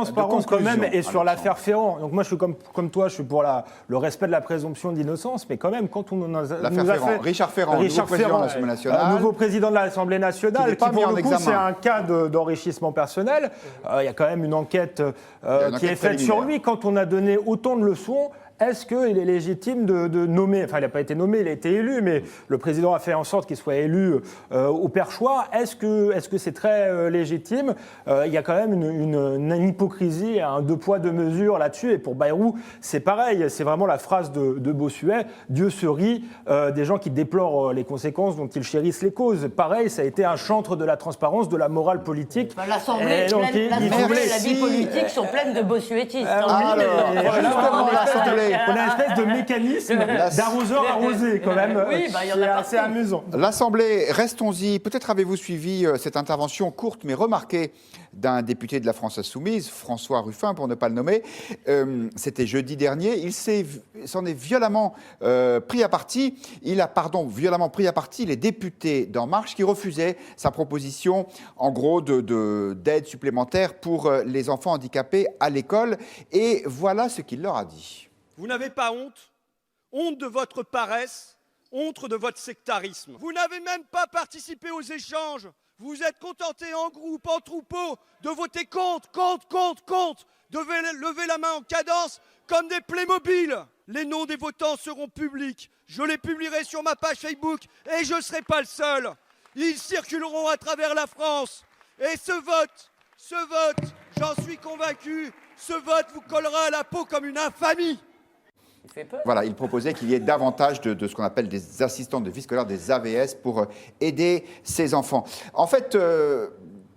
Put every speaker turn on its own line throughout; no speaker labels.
transparence quand même et sur l'affaire Ferrand. Donc moi je suis comme toi, je suis pour le respect de la présomption d'innocence, mais quand même quand on nous a fait
Richard Ferrand, nouveau président de l'Assemblée nationale,
nouveau président de l'Assemblée nationale, qui pour le coup c'est un cas d'enrichissement personnel. Il y a quand même une enquête qui est faite sur lui. Quand on a donné autant de leçons, est-ce qu'il est légitime de nommer, enfin il n'a pas été nommé, il a été élu, mais le président a fait en sorte qu'il soit élu au perchoir. Est-ce que c'est très légitime? Il y a quand même une hypocrisie, un deux poids, deux mesures là-dessus. Et pour Bayrou, c'est pareil, c'est vraiment la phrase de Bossuet, Dieu se rit des gens qui déplorent les conséquences dont ils chérissent les causes. Pareil, ça a été un chantre de la transparence, de la morale politique.
L'Assemblée et la vie politique sont pleines de bossuétistes.
On a une espèce de mécanisme d'arroseur arrosé quand même, qui est assez amusant.
L'Assemblée, restons-y. Peut-être avez-vous suivi cette intervention courte mais remarquée d'un député de la France Insoumise, François Ruffin pour ne pas le nommer. C'était jeudi dernier. Il s'en est violemment pris à partie. Il a violemment pris à partie les députés d'En Marche qui refusaient sa proposition, en gros, d'aide supplémentaire pour les enfants handicapés à l'école. Et voilà ce qu'il leur a dit.
Vous n'avez pas honte? Honte de votre paresse, honte de votre sectarisme. Vous n'avez même pas participé aux échanges. Vous vous êtes contenté en groupe, en troupeau, de voter contre, de lever la main en cadence comme des Playmobil. Les noms des votants seront publics. Je les publierai sur ma page Facebook et je ne serai pas le seul. Ils circuleront à travers la France. Et ce vote, j'en suis convaincu, ce vote vous collera à la peau comme une infamie.
Voilà, il proposait qu'il y ait davantage de ce qu'on appelle des assistantes de vie scolaire, des AVS, pour aider ces enfants. En fait,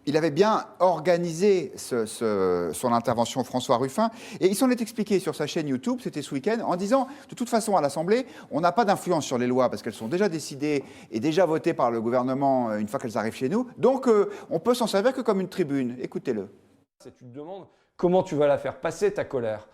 il avait bien organisé son intervention, François Ruffin, et il s'en est expliqué sur sa chaîne YouTube, c'était ce week-end, en disant, de toute façon, à l'Assemblée, on n'a pas d'influence sur les lois, parce qu'elles sont déjà décidées et déjà votées par le gouvernement une fois qu'elles arrivent chez nous, donc on peut s'en servir que comme une tribune. Écoutez-le.
Tu te demandes comment tu vas la faire passer, ta colère.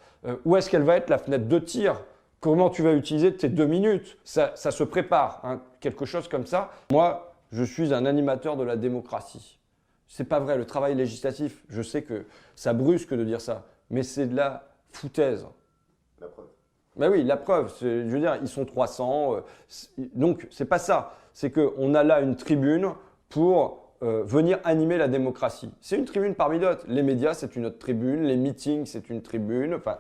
Où est-ce qu'elle va être, la fenêtre de tir? Comment tu vas utiliser tes 2 minutes? Ça se prépare, hein, quelque chose comme ça. Moi, je suis un animateur de la démocratie. C'est pas vrai, le travail législatif, je sais que ça brusque de dire ça, mais c'est de la foutaise.
La preuve.
Ben oui, la preuve, je veux dire, ils sont 300, donc c'est pas ça. C'est qu'on a là une tribune pour venir animer la démocratie. C'est une tribune parmi d'autres. Les médias, c'est une autre tribune. Les meetings, c'est une tribune. Enfin,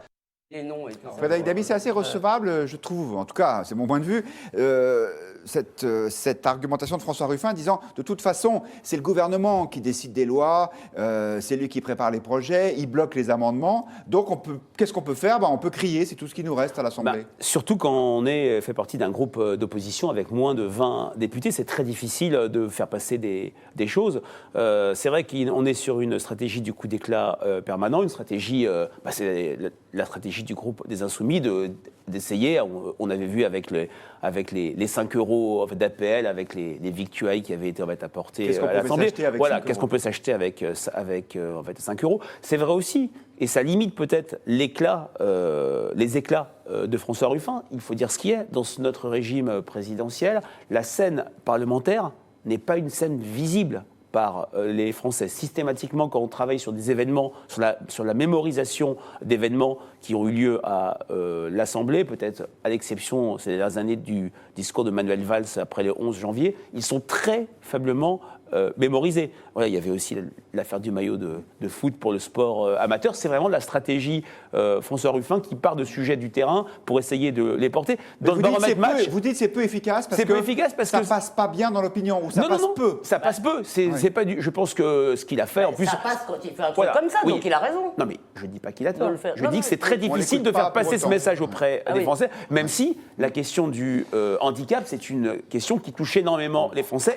Frédéric Dabi, c'est assez recevable, je trouve, en tout cas, c'est mon point de vue, cette argumentation de François Ruffin disant, de toute façon, c'est le gouvernement qui décide des lois, c'est lui qui prépare les projets, il bloque les amendements, donc qu'est-ce qu'on peut faire? On peut crier, c'est tout ce qui nous reste à l'Assemblée.
Surtout quand on fait partie d'un groupe d'opposition avec moins de 20 députés, c'est très difficile de faire passer des choses. C'est vrai qu'on est sur une stratégie du coup d'éclat permanent, une stratégie, c'est la stratégie du groupe des Insoumis d'essayer, on avait vu avec les 5 euros d'APL, avec les victuailles qui avaient été apportées à l'Assemblée. Voilà, qu'est-ce qu'on peut s'acheter avec 5 euros? C'est vrai aussi, et ça limite peut-être les éclats de François Ruffin. Il faut dire ce qui est. Dans notre régime présidentiel, la scène parlementaire n'est pas une scène visible par les Français. Systématiquement, quand on travaille sur des événements, sur la mémorisation d'événements qui ont eu lieu à l'Assemblée, peut-être à l'exception ces dernières années du discours de Manuel Valls après le 11 janvier, ils sont très faiblement mémorisés. Voilà, il y avait aussi l'affaire du maillot de foot pour le sport amateur. C'est vraiment la stratégie François Ruffin qui part de sujets du terrain pour essayer de les porter.
Dans le baromètre match, vous dites que c'est peu efficace parce que ça passe pas bien dans l'opinion, ou ça passe peu.
Ça passe peu. C'est pas je pense que ce qu'il a fait, en plus...
Ça passe quand il fait un truc comme ça, donc il a raison.
Non mais je ne dis pas qu'il a tort. Je dis que c'est très difficile de faire passer ce message auprès des Français, même si la question du handicap, c'est une question qui touche énormément les Français,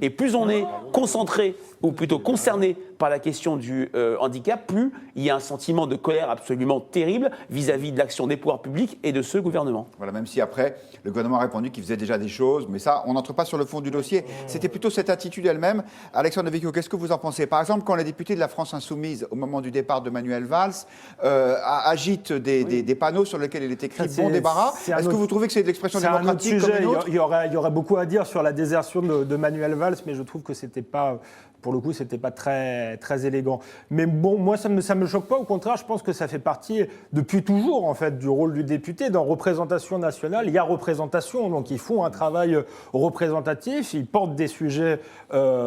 et plus on est concentré, ou plutôt concerné par la question du handicap, plus il y a un sentiment de colère absolument terrible vis-à-vis de l'action des pouvoirs publics et de ce gouvernement.
Voilà, même si après, le gouvernement a répondu qu'il faisait déjà des choses, mais ça, on n'entre pas sur le fond du dossier. C'était plutôt cette attitude elle-même. Alexandre Devecchio, qu'est-ce que vous en pensez? Par exemple, quand les députés de la France Insoumise, au moment du départ de Manuel Valls, agitent des panneaux sur lesquels il est écrit « bon débarras », est-ce que vous trouvez que c'est de l'expression démocratique comme une autre?
Il y aurait beaucoup à dire sur la désertion de Manuel Valls, mais je trouve que c'était pas pour le coup, c'était pas très, très élégant. Mais bon, moi, ça me choque pas. Au contraire, je pense que ça fait partie, depuis toujours, en fait, du rôle du député. Dans représentation nationale, il y a représentation. Donc, ils font un travail représentatif. Ils portent des sujets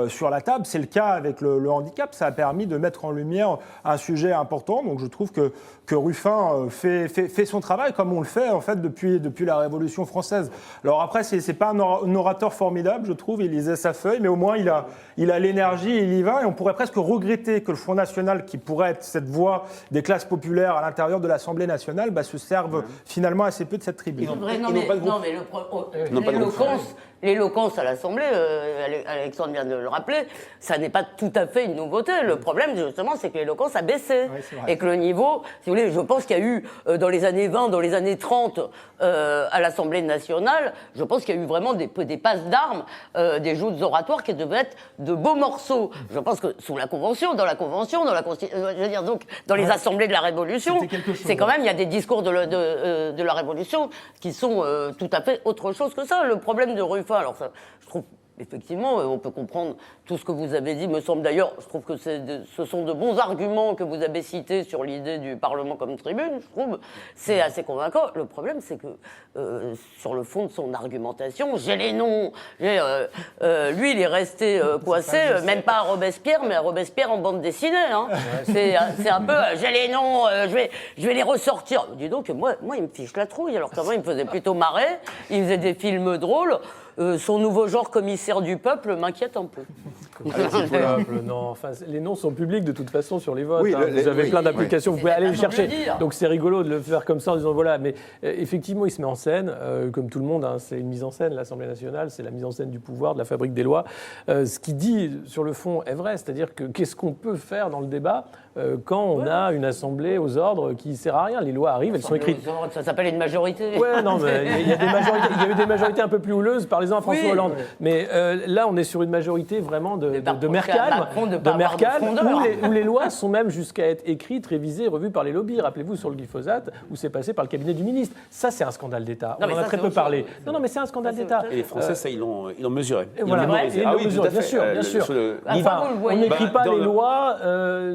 sur la table. C'est le cas avec le handicap. Ça a permis de mettre en lumière un sujet important. Donc, je trouve que Ruffin fait son travail comme on le fait, en fait, depuis la Révolution française. Alors après, c'est pas un orateur formidable, je trouve. Il lisait sa feuille, mais au moins, il a l'énergie, il y va. Et on pourrait presque regretter que le Front National, qui pourrait être cette voix des classes populaires à l'intérieur de l'Assemblée nationale, se serve finalement assez peu de cette tribune.
L'éloquence à l'Assemblée, Alexandre vient de le rappeler, ça n'est pas tout à fait une nouveauté. Le problème, justement, c'est que l'éloquence a baissé.
Oui,
et que le niveau, si vous voulez, je pense qu'il y a eu, dans les années 20, dans les années 30, à l'Assemblée nationale, je pense qu'il y a eu vraiment des passes d'armes, des joutes oratoires qui devaient être de beaux morceaux. Je pense que sous la Convention, dans la je veux dire, donc, dans les assemblées de la Révolution, c'est quand même, il y a des discours de la Révolution qui sont tout à fait autre chose que ça. Le problème de Ruffin, alors ça, je trouve, effectivement, on peut comprendre tout ce que vous avez dit, me semble d'ailleurs, je trouve que ce sont de bons arguments que vous avez cités sur l'idée du Parlement comme tribune, je trouve, c'est assez convaincant. Le problème, c'est que sur le fond de son argumentation, j'ai les noms, lui, il est resté coincé, même pas à Robespierre, mais à Robespierre en bande dessinée. Hein. C'est un peu, j'ai les noms, je vais les ressortir. Dis donc, moi, il me fiche la trouille, alors qu'avant, il me faisait plutôt marrer, il faisait des films drôles. Son nouveau genre commissaire du peuple m'inquiète un peu.
Non, enfin, les noms sont publics de toute façon sur les votes. Oui, vous avez plein d'applications, vous pouvez aller les chercher. Donc c'est rigolo de le faire comme ça en disant voilà. Mais effectivement, il se met en scène, comme tout le monde. Hein, c'est une mise en scène. L'Assemblée nationale, c'est la mise en scène du pouvoir, de la fabrique des lois. Ce qu'il dit sur le fond est vrai, c'est-à-dire que qu'est-ce qu'on peut faire dans le débat quand on a une assemblée aux ordres qui ne sert à rien. Les lois arrivent, elles sont écrites.
Ça s'appelle une majorité.
Ouais, non, mais il y a eu des majorités un peu plus houleuses, parlez-en à François Hollande. Mais là, on est sur une majorité vraiment de Mercalme, où les lois sont même jusqu'à être écrites, révisées, revues par les lobbies. Rappelez-vous sur le glyphosate, où c'est passé par le cabinet du ministre. Ça, c'est un scandale d'État. On en a très peu parlé. Non, mais c'est un scandale d'État.
Et les Français, ça, ils l'ont mesuré.
Voilà, ils l'ont mesuré, bien sûr. On n'écrit pas les lois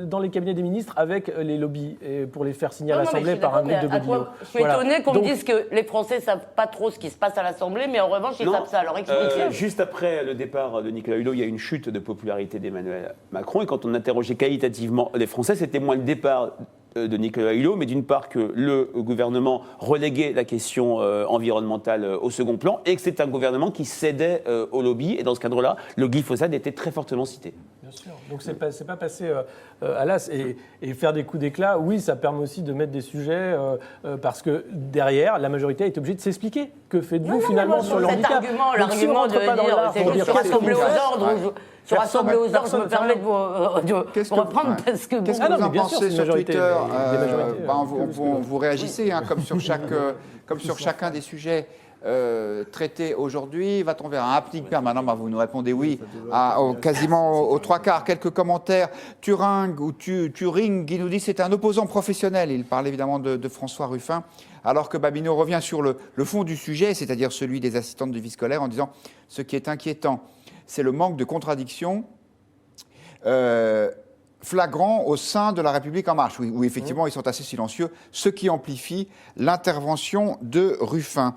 dans les cabinets des ministres avec les lobbies pour les faire signer à l'Assemblée par un groupe de godillots.
Je suis étonné qu'on me dise que les Français ne savent pas trop ce qui se passe à l'Assemblée, mais en revanche, ils savent ça. Alors expliquez.
Juste après le départ de Nicolas Hulot, il y a eu une chute de popularité d'Emmanuel Macron. Et quand on interrogeait qualitativement les Français, c'était moins le départ de Nicolas Hulot, mais d'une part que le gouvernement reléguait la question environnementale au second plan et que c'est un gouvernement qui cédait au lobby. Et dans ce cadre-là, le glyphosate était très fortement cité.
Bien sûr. Donc c'est pas passé à l'as. Et faire des coups d'éclat, oui, ça permet aussi de mettre des sujets parce que derrière, la majorité est obligée de s'expliquer. Que faites-vous finalement sur le handicap?
L'argument de dire c'est juste rassembler aux ordres. Sur rassembler aux ordres, je me permets de vous reprendre parce que...
Qu'est-ce que vous en pensez sur Twitter? Vous réagissez comme sur chacun des sujets traités aujourd'hui. Va-t-on vers un haptic permanent? Vous nous répondez oui quasiment aux trois quarts. Quelques commentaires. Turing qui nous dit c'est un opposant professionnel. Il parle évidemment de François Ruffin. Alors que Babineau revient sur le fond du sujet, c'est-à-dire celui des assistantes de vie scolaire, en disant ce qui est inquiétant, c'est le manque de contradiction flagrant au sein de La République En Marche, où effectivement ils sont assez silencieux, ce qui amplifie l'intervention de Ruffin.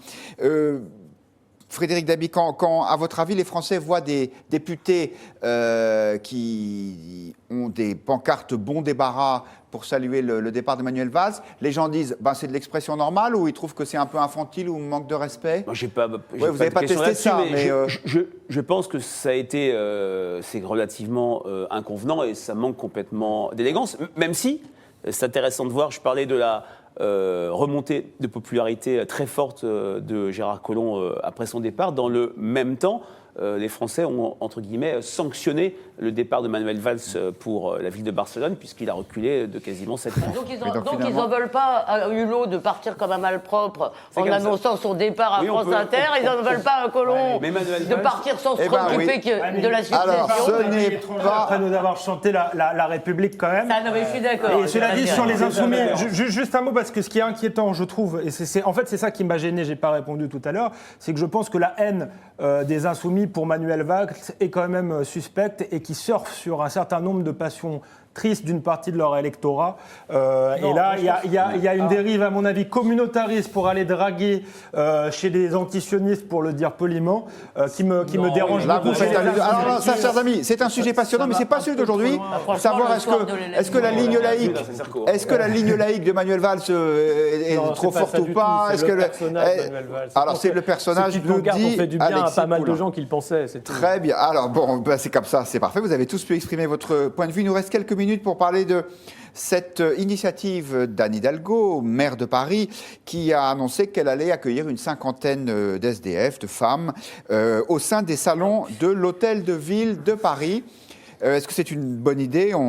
Frédéric Dabi, quand, à votre avis, les Français voient des députés qui ont des pancartes bon débarras pour saluer le départ d'Emmanuel Valls, les gens disent c'est de l'expression normale ou ils trouvent que c'est un peu infantile ou manque de respect?
Moi,
vous n'avez pas testé ça, mais
je pense que ça a été c'est relativement inconvenant et ça manque complètement d'élégance, même si c'est intéressant de voir, je parlais de la remontée de popularité très forte de Gérard Collomb après son départ. Dans le même temps, les Français ont, entre guillemets, sanctionné le départ de Manuel Valls pour la ville de Barcelone, puisqu'il a reculé de quasiment 7 points.
Donc ils n'en veulent pas à Hulot de partir comme un malpropre en annonçant son départ à France Inter. Ils n'en veulent pas à Collomb de partir sans se préoccuper de la succession.
Alors, ce n'est pas...
Après nous avoir chanté la République quand même.
Non, mais je suis d'accord.
Et cela dit, sur les Insoumis, juste un mot, parce que ce qui est inquiétant, je trouve, et en fait c'est ça qui m'a gêné, je n'ai pas répondu tout à l'heure, c'est que je pense que la haine des Insoumis qui, pour Manuel Valls, est quand même suspecte et qui surfe sur un certain nombre de passions tristes d'une partie de leur électorat. Et là, il y a une dérive, à mon avis, communautariste pour aller draguer chez des antisionistes, pour le dire poliment, qui me dérange beaucoup.
Alors là, ça, chers amis, c'est un sujet passionnant, mais c'est pas celui d'aujourd'hui. Savoir est-ce que la ligne laïque de Manuel Valls est trop forte ou pas? Alors c'est le personnage
de Guy. On fait du bien à pas mal de gens qui le pensaient.
Très bien. Alors bon, c'est comme ça, c'est parfait. Vous avez tous pu exprimer votre point de vue. Il nous reste quelques minutes pour parler de cette initiative d'Anne Hidalgo, maire de Paris, qui a annoncé qu'elle allait accueillir une cinquantaine d'SDF, de femmes, au sein des salons de l'Hôtel de Ville de Paris. Est-ce que c'est une bonne idée?